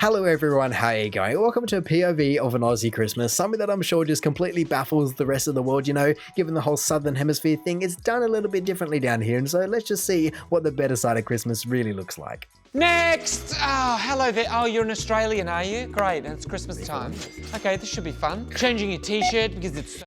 Hello everyone, how are you going? Welcome to a POV of an Aussie Christmas, something that I'm sure just completely baffles the rest of the world, given the whole Southern Hemisphere thing. It's done a little bit differently down here, and so let's just see what the better side of Christmas really looks like. Next! Oh, hello there. Oh, you're an Australian, are you? Great, and it's Christmas time. Okay, this should be fun. Changing your t-shirt because it's so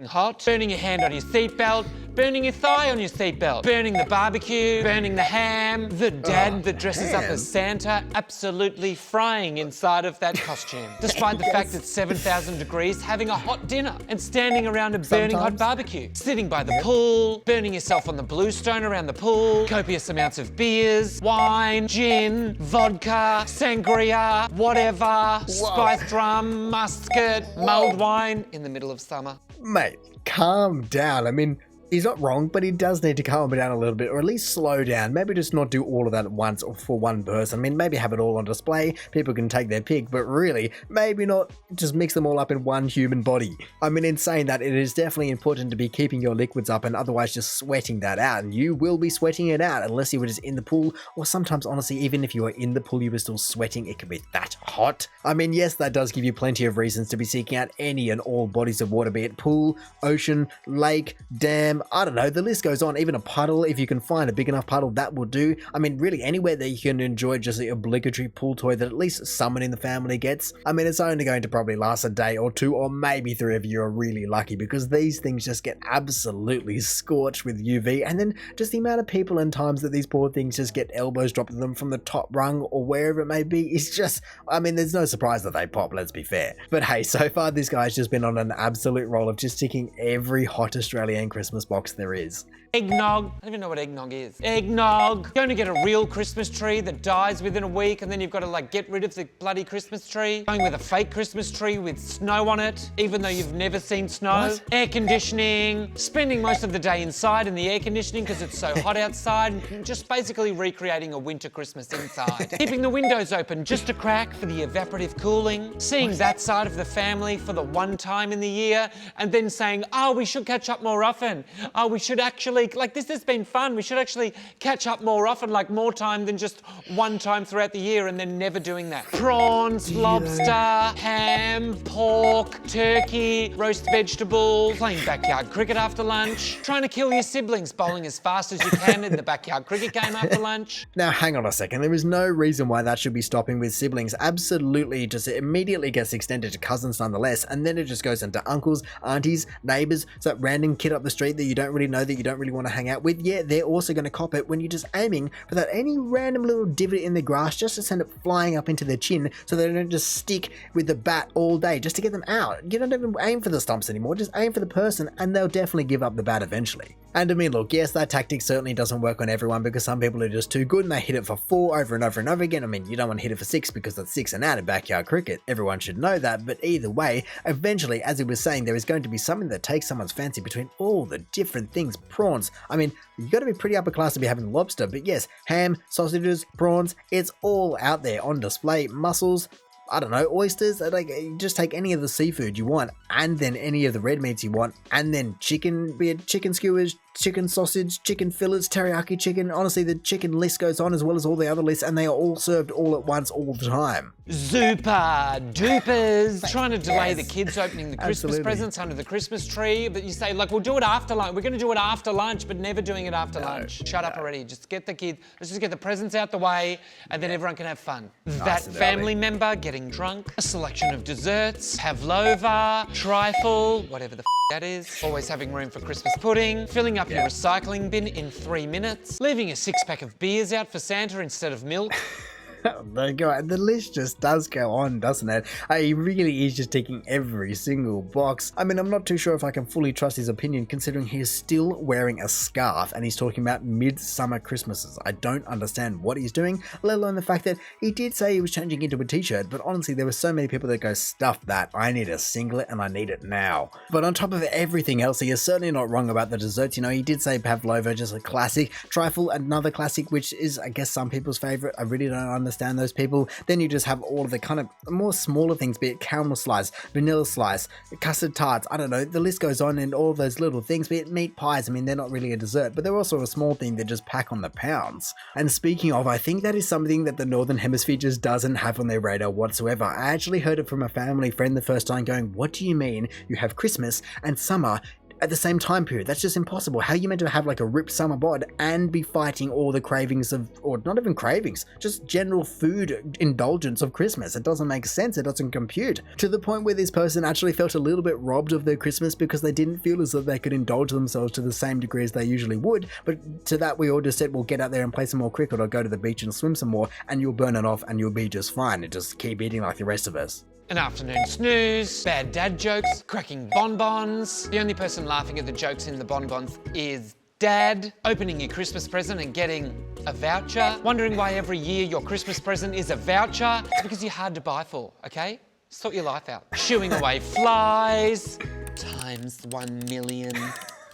hot. Burning your hand on your seatbelt. Burning your thigh on your seatbelt. Burning the barbecue. Burning the ham. The dad that dresses up as Santa absolutely frying inside of that costume. Despite the fact it's 7,000 degrees, having a hot dinner and standing around a burning hot barbecue. Sitting by the pool. Burning yourself on the bluestone around the pool. Copious amounts of beers, wine, gin, vodka, sangria, whatever, spiced rum, muscat, mulled wine in the middle of summer. Mate, calm down. I mean, he's not wrong, but he does need to calm down a little bit, or at least slow down. Maybe just not do all of that at once or for one person. I mean, maybe have it all on display. People can take their pick, but really, maybe not just mix them all up in one human body. I mean, in saying that, it is definitely important to be keeping your liquids up and otherwise just sweating that out. And you will be sweating it out unless you were just in the pool, or sometimes, honestly, even if you were in the pool, you were still sweating. It can be that hot. I mean, yes, that does give you plenty of reasons to be seeking out any and all bodies of water, be it pool, ocean, lake, dam, I don't know, the list goes on. Even a puddle, if you can find a big enough puddle, that will do. I mean, really anywhere that you can enjoy just the obligatory pool toy that at least someone in the family gets. I mean, it's only going to probably last a day or two, or maybe three if you're really lucky, because these things just get absolutely scorched with UV. And then just the amount of people and times that these poor things just get elbows dropped at them from the top rung or wherever it may be is just, I mean, there's no surprise that they pop, let's be fair. But hey, so far this guy's just been on an absolute roll of just ticking every hot Australian Christmas box there is. Eggnog. I don't even know what eggnog is. Eggnog. Going to get a real Christmas tree that dies within a week, and then you've got to get rid of the bloody Christmas tree. Going with a fake Christmas tree with snow on it, even though you've never seen snow. What? Air conditioning. Spending most of the day inside in the air conditioning because it's so hot outside. And just basically recreating a winter Christmas inside. Keeping the windows open just a crack for the evaporative cooling. Seeing that side of the family for the one time in the year, and then saying, oh, we should catch up more often. Oh, we should actually, this has been fun. We should actually catch up more often, more time than just one time throughout the year, and then never doing that. Prawns, lobster, ham, pork, turkey, roast vegetables, playing backyard cricket after lunch, trying to kill your siblings, bowling as fast as you can in the backyard cricket game after lunch. Now, hang on a second. There is no reason why that should be stopping with siblings. Absolutely, just it immediately gets extended to cousins nonetheless, and then it just goes into uncles, aunties, neighbors, so that random kid up the street that you don't really know, that you don't really want to hang out with. Yeah, they're also going to cop it when you're just aiming for that any random little divot in the grass just to send it flying up into their chin so they don't just stick with the bat all day just to get them out. You don't even aim for the stumps anymore, just aim for the person and they'll definitely give up the bat eventually. And I mean, look, yes, that tactic certainly doesn't work on everyone because some people are just too good and they hit it for 4 over and over and over again. I mean, you don't want to hit it for 6 because that's 6 and out in backyard cricket. Everyone should know that, but either way, eventually, as he was saying, there is going to be something that takes someone's fancy between all the different things. Prawns, I mean, you've got to be pretty upper class to be having lobster, but yes, ham, sausages, prawns, it's all out there on display. Mussels, I don't know, oysters, just take any of the seafood you want, and then any of the red meats you want, and then chicken, be it chicken skewers, chicken sausage, chicken fillets, teriyaki chicken. Honestly, the chicken list goes on as well as all the other lists, and they are all served all at once, all the time. Super dupers. Trying to delay the kids opening the Christmas presents under the Christmas tree, but you say, we'll do it after lunch. We're going to do it after lunch, but never doing it after lunch. Shut up already. Just get the kids. Let's just get the presents out the way, and then everyone can have fun. That family member getting drunk, a selection of desserts, pavlova, trifle, whatever the that is, always having room for Christmas pudding, filling up your recycling bin in 3 minutes, leaving a 6-pack of beers out for Santa instead of milk. The list just does go on, doesn't it? He really is just ticking every single box. I mean, I'm not too sure if I can fully trust his opinion considering he is still wearing a scarf and he's talking about midsummer Christmases. I don't understand what he's doing, let alone the fact that he did say he was changing into a t-shirt, but honestly, there were so many people that go, stuff that, I need a singlet and I need it now. But on top of everything else, he is certainly not wrong about the desserts. He did say pavlova, just a classic. Trifle, another classic, which is, I guess, some people's favorite. I really don't understand understand those people. Then you just have all of the kind of more smaller things, be it caramel slice, vanilla slice, custard tarts, I don't know, the list goes on, and all those little things, be it meat pies. I mean, they're not really a dessert, but they're also a small thing that just pack on the pounds. And speaking of, I think that is something that the Northern Hemisphere just doesn't have on their radar whatsoever. I actually heard it from a family friend the first time going, what do you mean you have Christmas and summer at the same time period? That's just impossible. How are you meant to have like a ripped summer bod and be fighting all the cravings of, or not even cravings, just general food indulgence of Christmas? It doesn't make sense. It doesn't compute. To the point where this person actually felt a little bit robbed of their Christmas because they didn't feel as though they could indulge themselves to the same degree as they usually would. But to that, we all just said, well, get out there and play some more cricket or go to the beach and swim some more, and you'll burn it off and you'll be just fine and just keep eating like the rest of us. An afternoon snooze, bad dad jokes, cracking bonbons. The only person laughing at the jokes in the bonbons is Dad. Opening your Christmas present and getting a voucher. Wondering why every year your Christmas present is a voucher. It's because you're hard to buy for, okay? Sort your life out. Shooing away flies, times 1 million.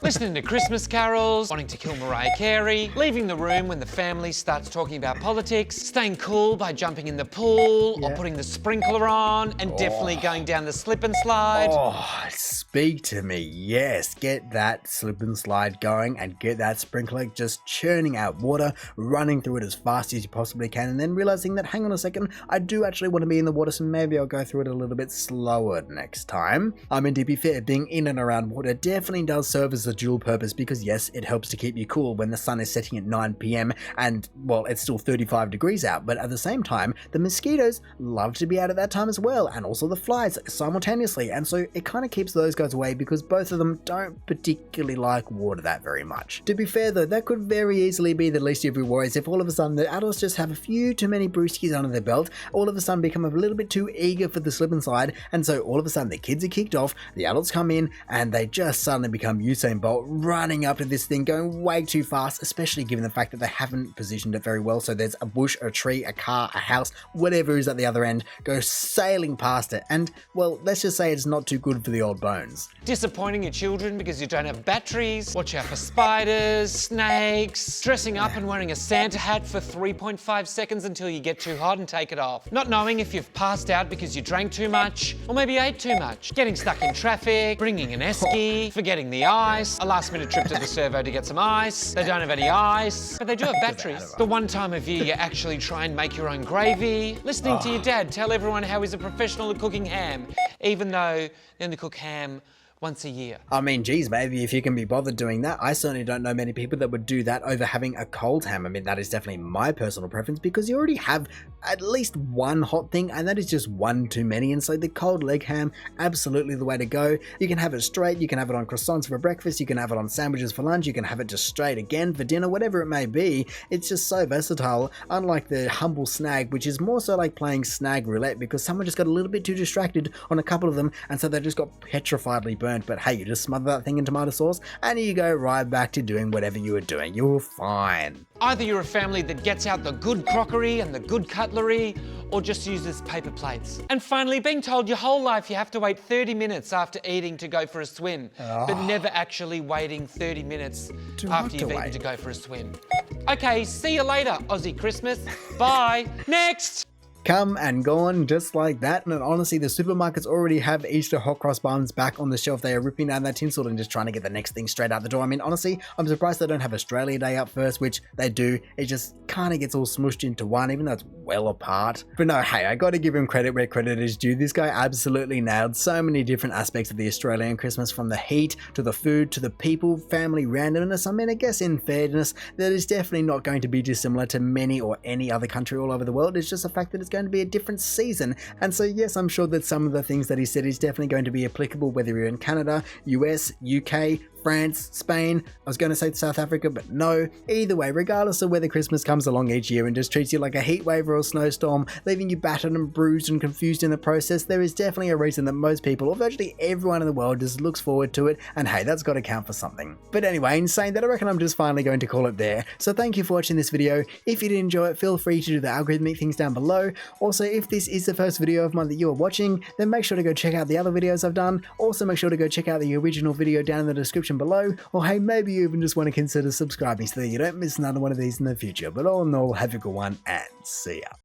Listening to Christmas carols, wanting to kill Mariah Carey, leaving the room when the family starts talking about politics, staying cool by jumping in the pool or putting the sprinkler on, and definitely going down the slip and slide. Oh, speak to me. Yes, get that slip and slide going and get that sprinkler just churning out water, running through it as fast as you possibly can, and then realizing that, hang on a second, I do actually want to be in the water, so maybe I'll go through it a little bit slower next time. I mean, to be fair, being in and around water definitely does serve as a dual purpose, because yes, it helps to keep you cool when the sun is setting at 9 p.m. and, well, it's still 35 degrees out, but at the same time, the mosquitoes love to be out at that time as well, and also the flies simultaneously, and so it kind of keeps those guys away because both of them don't particularly like water that very much. To be fair though, that could very easily be the least of your worries if all of a sudden the adults just have a few too many brewskis under their belt, all of a sudden become a little bit too eager for the slip and slide, and so all of a sudden the kids are kicked off, the adults come in, and they just suddenly become Usain Bolt running up to this thing, going way too fast, especially given the fact that they haven't positioned it very well. So there's a bush, a tree, a car, a house, whatever is at the other end, go sailing past it, and, well, let's just say it's not too good for the old bones. Disappointing your children because you don't have batteries, watch out for spiders, snakes, dressing up and wearing a Santa hat for 3.5 seconds until you get too hot and take it off, not knowing if you've passed out because you drank too much or maybe ate too much, getting stuck in traffic, bringing an esky, forgetting the ice, a last-minute trip to the servo to get some ice. They don't have any ice, but they do have batteries. The one time of year you actually try and make your own gravy, listening to your dad tell everyone how he's a professional at cooking ham, even though they only cook ham once a year. I mean, geez, maybe if you can be bothered doing that. I certainly don't know many people that would do that over having a cold ham. I mean, that is definitely my personal preference because you already have at least one hot thing, and that is just one too many. And so the cold leg ham, absolutely the way to go. You can have it straight, you can have it on croissants for breakfast, you can have it on sandwiches for lunch, you can have it just straight again for dinner, whatever it may be. It's just so versatile, unlike the humble snag, which is more so like playing snag roulette because someone just got a little bit too distracted on a couple of them, and so they just got petrifiedly burnt. But hey, you just smother that thing in tomato sauce and you go right back to doing whatever you were doing. You're fine. Either you're a family that gets out the good crockery and the good cutlery, or just uses paper plates. And finally, being told your whole life you have to wait 30 minutes after eating to go for a swim, but never actually waiting 30 minutes after you've eaten to go for a swim. Okay, see you later, Aussie Christmas. Bye. Next! Come and gone just like that. And honestly, the supermarkets already have Easter hot cross buns back on the shelf. They are ripping down that tinsel and just trying to get the next thing straight out the door. I mean, honestly, I'm surprised they don't have Australia Day up first, which they do. It just kind of gets all smushed into one, even though it's well apart. But no, hey, I got to give him credit where credit is due. This guy absolutely nailed so many different aspects of the Australian Christmas, from the heat to the food to the people, family randomness. I mean, I guess in fairness, that is definitely not going to be dissimilar to many or any other country all over the world. It's just the fact that it's going to be a different season. And so yes, I'm sure that some of the things that he said is definitely going to be applicable whether you're in Canada, US, UK, France, Spain. I was going to say South Africa, but no. Either way, regardless of whether Christmas comes along each year and just treats you like a heat wave or a snowstorm, leaving you battered and bruised and confused in the process, there is definitely a reason that most people, or virtually everyone in the world, just looks forward to it, and hey, that's got to count for something. But anyway, in saying that, I reckon I'm just finally going to call it there. So thank you for watching this video. If you did enjoy it, feel free to do the algorithmic things down below. Also, if this is the first video of mine that you are watching, then make sure to go check out the other videos I've done. Also, make sure to go check out the original video down in the description below, or hey, maybe you even just want to consider subscribing so that you don't miss another one of these in the future. But all in all, have a good one and see ya.